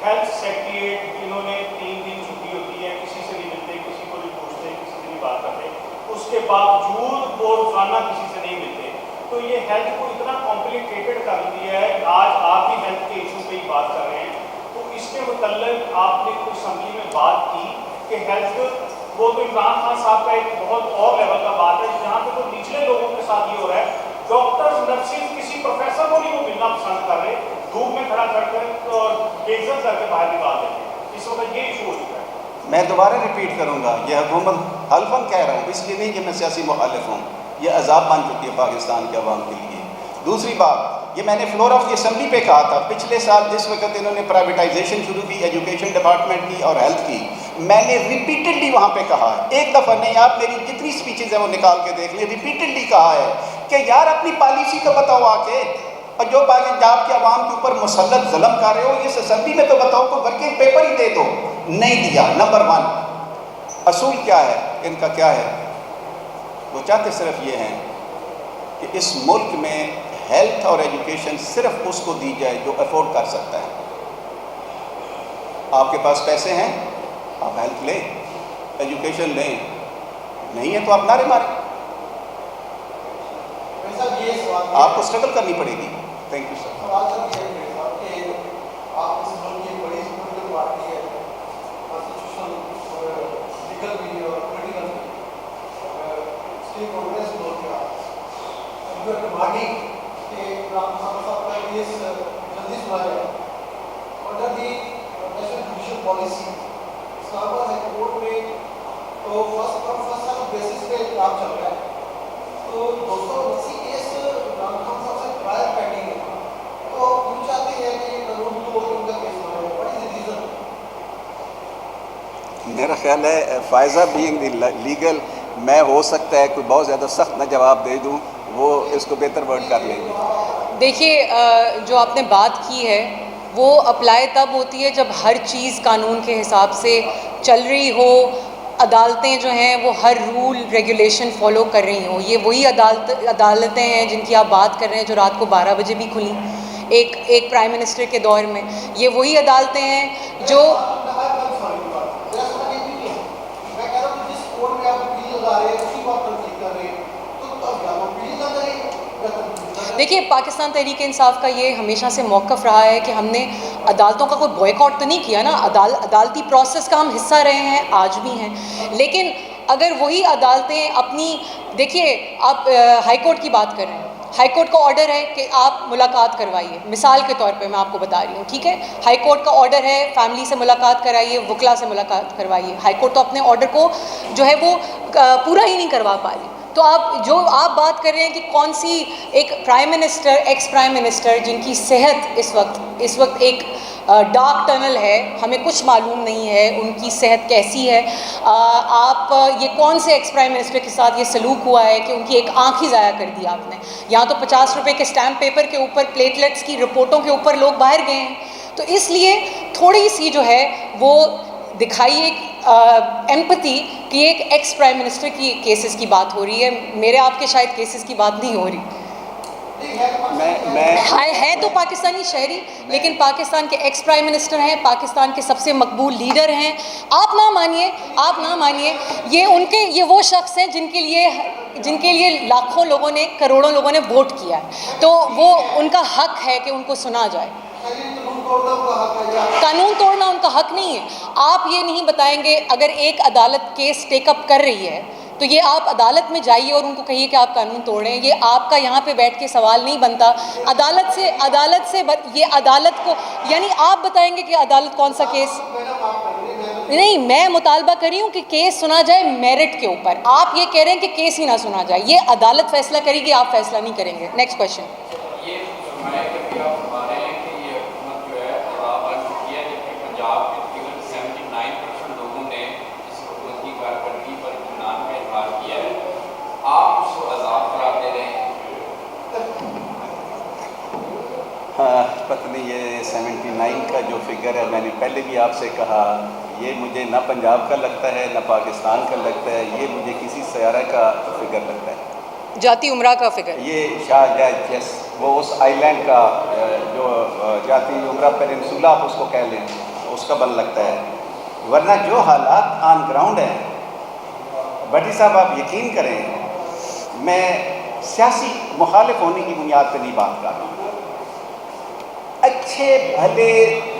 ہیلتھ سیکریٹریٹ انہوں نے 3 دن چھٹی ہوتی ہے، کسی سے نہیں ملتے، کسی کو نہیں پوچھتے، کسی سے نہیں بات کرتے، اس کے باوجود وہ روزانہ کسی سے نہیں ملتے۔ تو یہ ہیلتھ کو اتنا کمپلیکیٹڈ کر دیا ہے، آج آپ بھی ہیلتھ کے ایشو پہ ہی بات کر رہے ہیں، تو اس کے متعلق آپ نے کوئی اسمبلی میں بات کی کہ ہیلتھ، وہ تو عمران خان صاحب کا ایک بہت اور لیول کا بات ہے جہاں پہ تو نچلے لوگوں کے ساتھ یہ ہو رہا ہے، ڈاکٹرز نرسز کسی پروفیسر کو نہیں وہ ملنا پسند کر رہے، دھوپ میں کھڑا کر کر اور بے عزت کر کے باہر نکال دیتے ہیں۔ اس وقت یہ ایشو ہو چکا ہے۔ میں دوبارہ ریپیٹ کروں گا، یہ حکومت حلفاً کہہ رہا ہوں، اس لیے نہیں کہ میں سیاسی مخالف ہوں، یہ عذاب بن چکی ہے پاکستان کے عوام کے لیے۔ دوسری بات، یہ میں نے فلور آف دی اسمبلی پہ کہا تھا، پچھلے سال جس وقت انہوں نے پرائیویٹائزیشن شروع کی ایجوکیشن ڈپارٹمنٹ کی اور ہیلتھ کی، میں نے ریپیٹڈلی وہاں پہ کہا ہے، ایک دفعہ نہیں، آپ میری جتنی سپیچز ہیں وہ نکال کے دیکھ لیں، ریپیٹڈلی کہا ہے کہ یار اپنی پالیسی کو بتاؤ آ کے، اور جو پنجاب کے عوام کے اوپر مسلط ظلم کر رہے ہو اس اسمبلی میں تو بتاؤ، کو ورکنگ پیپر ہی دے دو۔ نہیں دیا۔ نمبر 1 اصول کیا ہے ان کا، کیا ہے؟ وہ چاہتے صرف یہ ہیں کہ اس ملک میں ہیلتھ اور ایجوکیشن صرف اس کو دی جائے جو افورڈ کر سکتا ہے۔ آپ کے پاس پیسے ہیں، آپ ہیلتھ لیں، ایجوکیشن لیں، نہیں ہے تو آپ نعرے ماریں، آپ کو اسٹرگل کرنی پڑے گی۔ Thank you sir. سوال سر یہ ہے کہ آپ اس ملک کی بڑی پولیٹیکل پارٹی ہے، کانسٹیٹیوشنل لیگل بھی اور پولیٹیکل بھی، اسٹیک ہولڈرز بول کے آپ باغی کہ عمران خان صاحب کا کیس جلدی سنا جائے under the national judicial policy. Islamabad high court میں تو فرسٹ بیسس پہ کام چل رہا ہے، تو 280 کیس عمران خان صاحب سے پرائر پینڈنگ ہے، تو کیوں چاہتے ہیں کہ قانون کو ان کا کیس نہ ہو؟ What is the reason? میرا خیال ہے فائزہ بینگ دی لیگل، میں ہو سکتا ہے کوئی بہت زیادہ سخت نہ جواب دے دوں، وہ اس کو بہتر ورڈ کر لیں گے۔ دیکھیے جو آپ نے بات کی ہے وہ اپلائی تب ہوتی ہے جب ہر چیز قانون کے حساب سے چل رہی ہو، عدالتیں جو ہیں وہ ہر رول ریگولیشن فالو کر رہی ہوں۔ یہ وہی عدالتیں ہیں جن کی آپ بات کر رہے ہیں جو رات کو 12 بجے بھی کھلیں ایک پرائم منسٹر کے دور میں، یہ وہی عدالتیں ہیں جو دیکھیے پاکستان تحریک انصاف کا یہ ہمیشہ سے موقف رہا ہے کہ ہم نے عدالتوں کا کوئی بوائیکاٹ تو نہیں کیا نا، عدالتی پروسیس کا ہم حصہ رہے ہیں، آج بھی ہیں، لیکن اگر وہی عدالتیں اپنی، دیکھیے آپ ہائی کورٹ کی بات کر رہے ہیں، ہائی کورٹ کا آرڈر ہے کہ آپ ملاقات کروائیے، مثال کے طور پہ میں آپ کو بتا رہی ہوں، ٹھیک ہے، ہائی کورٹ کا آرڈر ہے فیملی سے ملاقات کرائیے، وکلا سے ملاقات کروائیے، ہائی کورٹ تو اپنے آرڈر کو جو ہے وہ پورا ہی نہیں کروا پا رہی، تو آپ بات کر رہے ہیں کہ کون سی ایک prime minister, ex prime minister جن کی صحت اس وقت ایک ڈارک ٹنل ہے، ہمیں کچھ معلوم نہیں ہے ان کی صحت کیسی ہے. آپ یہ کون سے ایکس پرائم منسٹر کے ساتھ یہ سلوک ہوا ہے کہ ان کی ایک آنکھ ہی ضائع کر دی آپ نے؟ یہاں تو 50 روپے کے اسٹیمپ پیپر کے اوپر پلیٹلیٹس کی رپورٹوں کے اوپر لوگ باہر گئے ہیں. تو اس لیے تھوڑی سی جو ہے وہ دکھائیے ایمپتھی کہ ایک ایکس پرائم منسٹر کی کیسز کی بات ہو رہی ہے، میرے آپ کے شاید کیسز کی بات نہیں ہو رہی. ہے تو پاکستانی شہری، لیکن پاکستان کے ایکس پرائم منسٹر ہیں، پاکستان کے سب سے مقبول لیڈر ہیں. آپ نہ مانیے یہ وہ شخص ہیں جن کے لیے لاکھوں لوگوں نے، کروڑوں لوگوں نے ووٹ کیا ہے، تو وہ ان کا حق ہے کہ ان کو سنا جائے. قانون توڑنا ان کا حق نہیں ہے. آپ یہ نہیں بتائیں گے اگر ایک عدالت کیس ٹیک اپ کر رہی ہے تو یہ آپ عدالت میں جائیے اور ان کو کہیے کہ آپ قانون توڑ رہے ہیں. یہ آپ کا یہاں پہ بیٹھ کے سوال نہیں بنتا. عدالت سے یہ عدالت کو، یعنی آپ بتائیں گے کہ عدالت کون سا کیس. نہیں، میں مطالبہ کر رہی ہوں کہ کیس سنا جائے میرٹ کے اوپر. آپ یہ کہہ رہے ہیں کہ کیس ہی نہ سنا جائے. یہ عدالت فیصلہ کرے گی، آپ فیصلہ نہیں کریں گے. Next question. یہ فرمایا کہ آپ بتا رہے ہیں کہ یہ حکومت جو ہے تباہ بن چکی ہے، جبکہ پنجاب کے تقریباً 79% لوگوں نے اس حکومت کی کارکردگی پر اطمینان کا اظہار کیا ہے. آپ اس کو عذاب قرار دے رہے ہیں. پتہ نہیں یہ 79 کا جو فگر ہے، میں نے پہلے بھی آپ سے کہا، یہ مجھے نہ پنجاب کا لگتا ہے نہ پاکستان کا لگتا ہے، یہ مجھے کسی سیارہ کا فگر لگتا ہے. جاتی عمرہ کا فگر. یہ شاہ وہ اس آئی لینڈ کا جو جاتی عمرہ پیننسولا آپ اس کو کہہ لیں، اس کا بن لگتا ہے. ورنہ جو حالات آن گراؤنڈ ہیں، بھٹی صاحب آپ یقین کریں، میں سیاسی مخالف ہونے کی بنیاد پہ نہیں بات کر رہا ہوں. اچھے بھلے